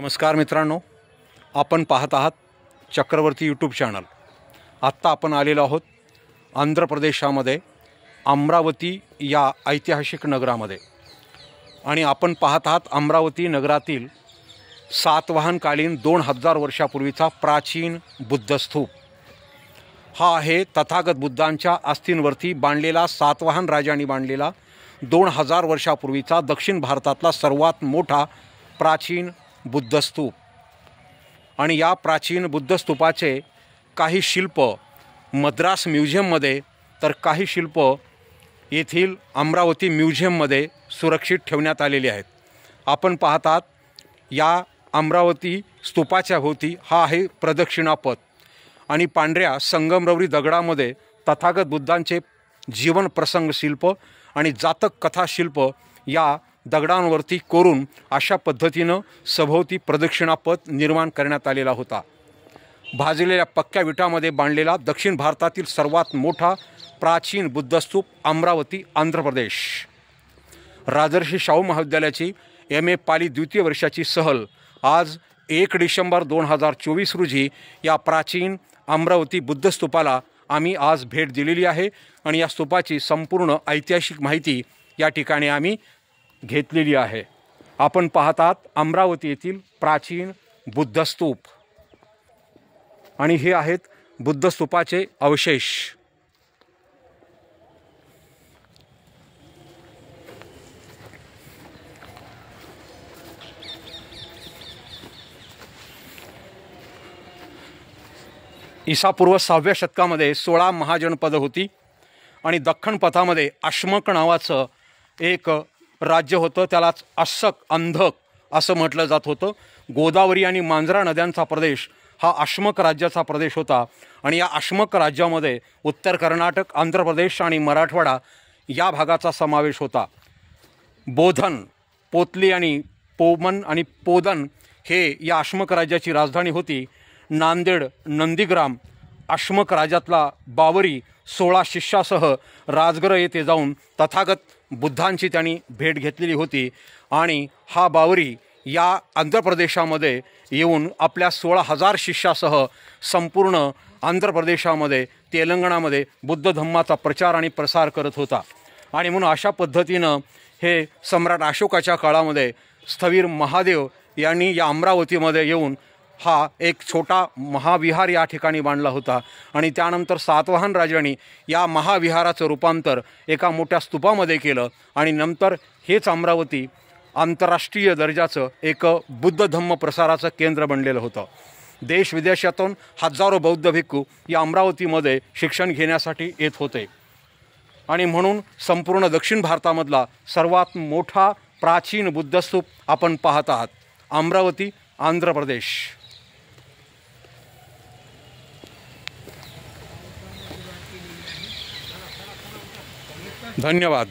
नमस्कार मित्रांनो, आपण पाहत आहात चक्रवर्ती यूट्यूब चॅनल। आत्ता आपण आलेलो आहोत आंध्र प्रदेशामध्ये अमरावती या ऐतिहासिक नगरामध्ये आणि आपण पाहत आहात अमरावती नगरातील सातवाहनकालीन 2000 वर्षापूर्वीचा प्राचीन बुद्ध स्तूप। हा आहे तथागत बुद्धांच्या अस्थींवरती बांधलेला सातवाहन राजांनी बांधलेला 2000 वर्षापूर्वीचा दक्षिण भारतातला सर्वात मोठा प्राचीन बुद्ध स्तूप। आणि या प्राचीन बुद्ध स्तूपाचे काही शिल्प मद्रास म्युझियममध्ये तर काही शिल्प येथील अमरावती म्युझियममध्ये सुरक्षित ठेवण्यात आलेले आहेत। आपण पाहतात या अमरावती स्तूपाच्या भोवती हा आहे प्रदक्षिणापथ आणि पांढऱ्या संगमरवरी दगडामध्ये तथागत बुद्धांचे जीवन प्रसंग शिल्प आणि जातक कथा शिल्प या दगडांवरती कोरून अशा पद्धतीनं सभोवती प्रदक्षिणापथ निर्माण करण्यात आलेला होता। भाजलेल्या पक्क्या विटामध्ये बांधलेला दक्षिण भारतातील सर्वात मोठा प्राचीन बुद्ध स्तूप अमरावती आंध्र प्रदेश। राजर्षी शाहू महाविद्यालयाची MA पाली द्वितीय वर्षाची सहल आज 1 डिसेंबर 2024 रोजी या प्राचीन अमरावती बुद्ध स्तूपाला आम्ही आज भेट दिलेली आहे आणि या स्तूपाची संपूर्ण ऐतिहासिक माहिती या ठिकाणी आम्ही घेतलेली आहे। आपण पाहतात अमरावती येथील प्राचीन बुद्ध स्तूप आणि हे आहेत बुद्ध स्तूपाचे अवशेष। ईसापूर्व 6व्या शतकामध्ये 16 महाजनपद होती आणि दख्खन पथामध्ये अश्मक नावाचं एक राज्य होतं, त्यालाच अशक अंधक असं म्हटलं जात होतं। गोदावरी आणि मांजरा नद्यांचा प्रदेश हा अश्मक राज्याचा प्रदेश होता आणि या अश्मक राज्यामध्ये उत्तर कर्नाटक, आंध्र प्रदेश आणि मराठवाडा या भागाचा समावेश होता। बोधन, पोतली आणि पोमन आणि पोदन हे या अश्मक राज्याची राजधानी होती। नांदेड, नंदीग्राम अश्मक राज्यातला बावरी 16 शिष्यासह राजगृह येथे जाऊन तथागत बुद्धांची त्यांनी भेट घेतलेली होती आणि हा बावरी या आंध्र प्रदेशामध्ये येऊन आपल्या 16,000 शिष्यासह संपूर्ण आंध्र प्रदेशामध्ये, तेलंगणामध्ये बुद्ध धम्माचा प्रचार आणि प्रसार करत होता। आणि म्हणून अशा पद्धतीनं हे सम्राट अशोकाच्या काळामध्ये स्थवीर महादेव यांनी या अमरावतीमध्ये येऊन हा एक छोटा महाविहार या ठिकाणी बांधला होता आणि त्यानंतर सातवाहन राजांनी या महाविहाराचं रूपांतर एका मोठ्या स्तूपामध्ये केलं आणि नंतर हेच अमरावती आंतरराष्ट्रीय दर्जाचं एक बुद्ध धम्म प्रसाराचं केंद्र बनलेलं होतं। देश विदेशातून हजारो बौद्ध भिक्खू या अमरावतीमध्ये शिक्षण घेण्यासाठी येत होते आणि म्हणून संपूर्ण दक्षिण भारतामधला सर्वात मोठा प्राचीन बुद्ध स्तूप आपण पाहत आहात अमरावती आंध्र प्रदेश। धन्यवाद।